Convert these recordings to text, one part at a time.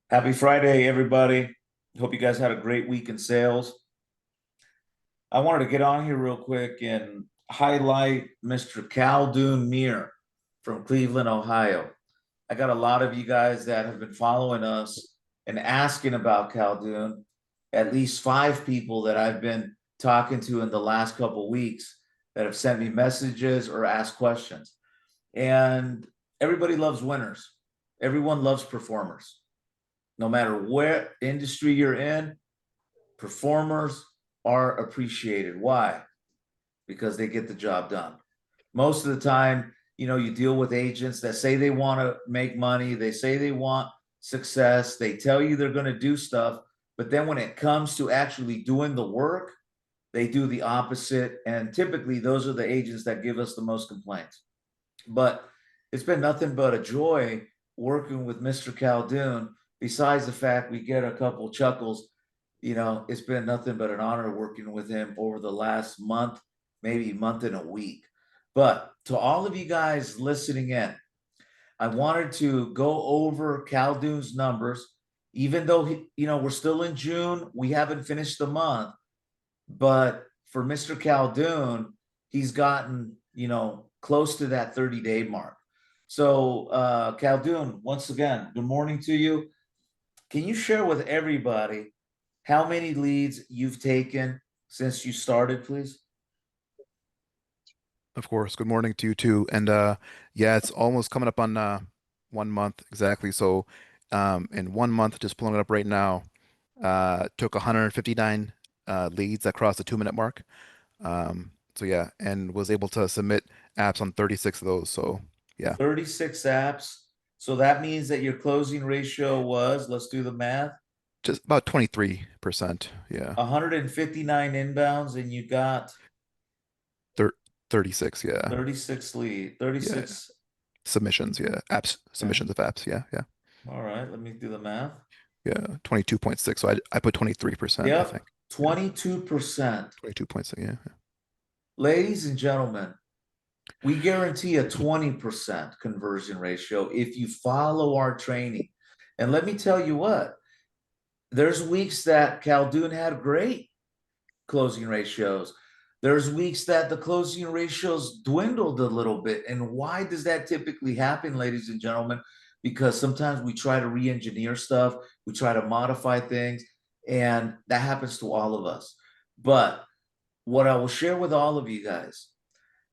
Happy Friday, everybody. Hope you guys had a great week in sales. I wanted to get on here real quick and highlight Mr. Khaldun Mir from Cleveland, Ohio. I got a lot of you guys that have been following us and asking about Khaldun. At least five people that I've been talking to in the last couple of weeks that have sent me messages or asked questions. And everybody loves winners. Everyone loves performers. No matter what industry you're in, performers are appreciated. Why? Because they get the job done. Most of the time, you deal with agents that say they want to make money, they say they want success, they tell you they're going to do stuff, but then when it comes to actually doing the work, they do the opposite. And typically, those are the agents that give us the most complaints. But it's been nothing but a joy working with Mr. Khaldun. Besides the fact we get a couple chuckles, it's been nothing but an honor working with him over the last month, maybe month and a week. But to all of you guys listening in, I wanted to go over Khaldun's numbers, even though we're still in June, we haven't finished the month. But for Mr. Khaldun, he's gotten, close to that 30-day mark. So, Khaldun, once again, good morning to you. Can you share with everybody how many leads you've taken since you started, please? Of course. Good morning to you too. And yeah, it's almost coming up on 1 month exactly. So in 1 month, just pulling it up right now, took 159 leads that crossed the 2 minute mark. So yeah, and was able to submit apps on 36 of those. So yeah, 36 apps. So that means that your closing ratio was, let's do the math, just about 23%. Yeah. 159 inbounds, and you got Thir 36. Yeah. 36 lead, Yeah. 36. Submissions. Yeah. Apps, Okay. submissions of apps. Yeah. Yeah. All right, let me do the math. Yeah. 22.6. So I put 23%, I Yep, think. Yeah. 22%. 22.6. Yeah. Ladies and gentlemen, we guarantee a 20% conversion ratio if you follow our training. And let me tell you what, there's weeks that Khaldun had great closing ratios. There's weeks that the closing ratios dwindled a little bit. And why does that typically happen, ladies and gentlemen? Because sometimes we try to re engineer stuff, we try to modify things, and that happens to all of us. But what I will share with all of you guys,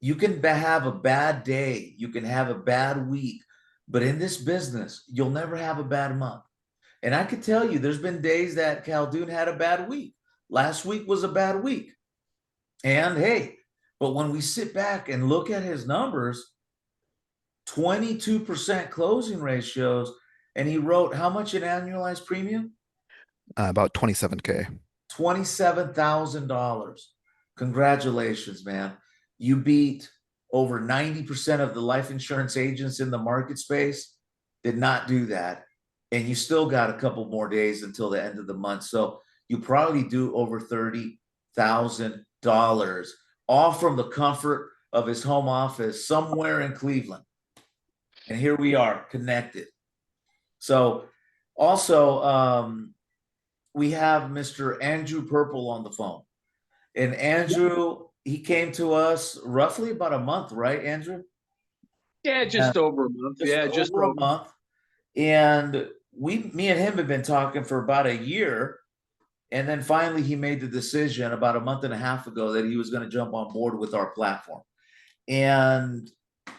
you can have a bad day, you can have a bad week, but in this business, you'll never have a bad month. And I can tell you, there's been days that Khaldun had a bad week. Last week was a bad week. And hey, but when we sit back and look at his numbers, 22% closing ratios, and he wrote how much in annualized premium? About 27K. $27,000. Congratulations, man. You beat over 90% of the life insurance agents in the market space, did not do that. And you still got a couple more days until the end of the month. So you probably do over $30,000, all from the comfort of his home office somewhere in Cleveland. And here we are connected. So also, we have Mr. Andrew Purple on the phone. And Andrew, he came to us roughly about a month, right, Andrew? Yeah, And just over a month. just Yeah, just over a over. month. And me and him have been talking for about a year. And then finally, he made the decision about a month and a half ago that he was going to jump on board with our platform. And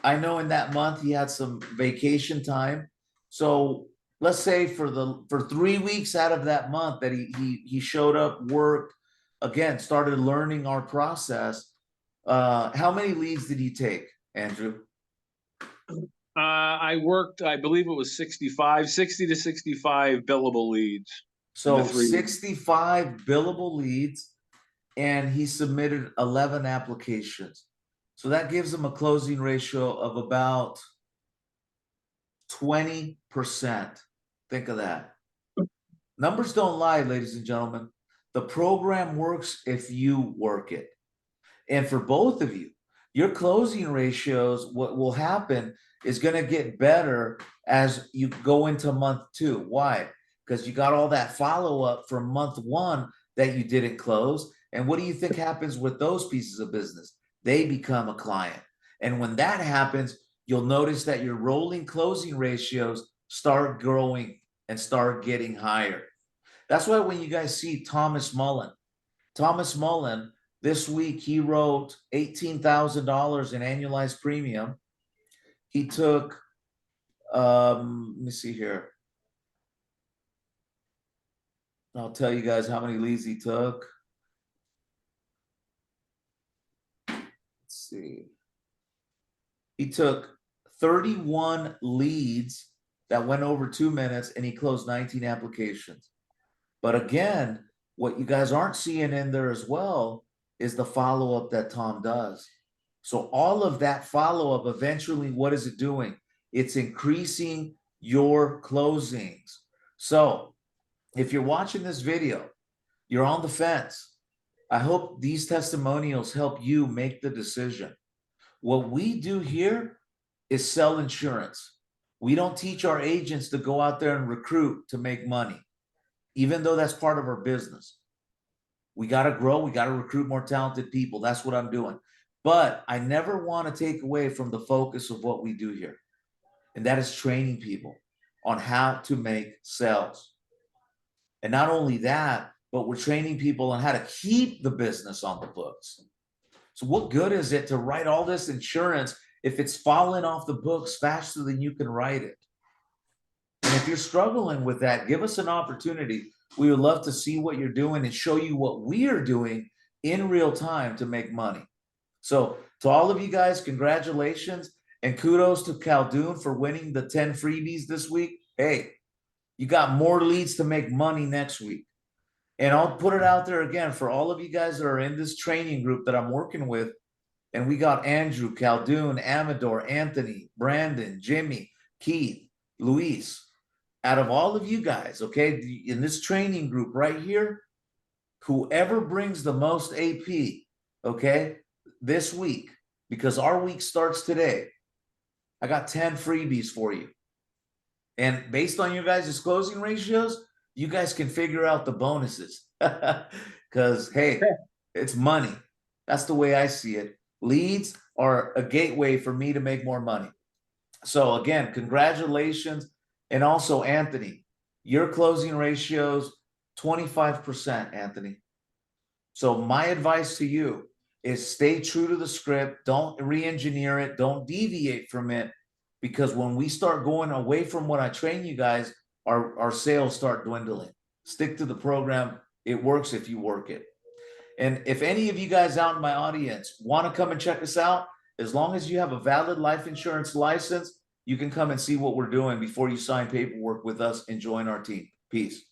I know in that month he had some vacation time. So let's say for 3 weeks out of that month that he showed up, worked again, started learning our process. How many leads did he take, Andrew? I worked, I believe it was 60 to 65 billable leads in the So 3 weeks. 65 billable leads, and he submitted 11 applications. So that gives him a closing ratio of about 20%. Think of that. Numbers don't lie, ladies and gentlemen. The program works if you work it. And for both of you, your closing ratios, what will happen is going to get better as you go into month two. Why? because you got all that follow-up from month one that you didn't close. And what do you think happens with those pieces of business? They become a client. And when that happens, you'll notice that your rolling closing ratios start growing and start getting higher. That's why when you guys see Thomas Mullen, this week he wrote $18,000 in annualized premium. He took, let me see here. I'll tell you guys how many leads he took. Let's see. He took 31 leads that went over 2 minutes, and he closed 19 applications. But again, what you guys aren't seeing in there as well is the follow-up that Tom does. So all of that follow-up, eventually, what is it doing? It's increasing your closings. So if you're watching this video, you're on the fence. I hope these testimonials help you make the decision. What we do here is sell insurance. We don't teach our agents to go out there and recruit to make money, even though that's part of our business. We got to grow. We got to recruit more talented people. That's what I'm doing. But I never want to take away from the focus of what we do here. And that is training people on how to make sales. And not only that, but we're training people on how to keep the business on the books. So what good is it to write all this insurance if it's falling off the books faster than you can write it? And if you're struggling with that, give us an opportunity. We would love to see what you're doing and show you what we are doing in real time to make money. So to all of you guys, congratulations and kudos to Khaldun for winning the 10 freebies this week. Hey, you got more leads to make money next week. And I'll put it out there again for all of you guys that are in this training group that I'm working with. And we got Andrew, Khaldun, Amador, Anthony, Brandon, Jimmy, Keith, Luis. Out of all of you guys, okay, in this training group right here, whoever brings the most AP, okay, this week, because our week starts today, I got 10 freebies for you. And based on your guys' closing ratios, you guys can figure out the bonuses. Because, hey, it's money. That's the way I see it. Leads are a gateway for me to make more money. So, again, congratulations. And also, Anthony, your closing ratios, 25%, Anthony. So my advice to you is stay true to the script. Don't re-engineer it. Don't deviate from it. Because when we start going away from what I train you guys, our sales start dwindling. Stick to the program. It works if you work it. And if any of you guys out in my audience want to come and check us out, as long as you have a valid life insurance license, you can come and see what we're doing before you sign paperwork with us and join our team. Peace.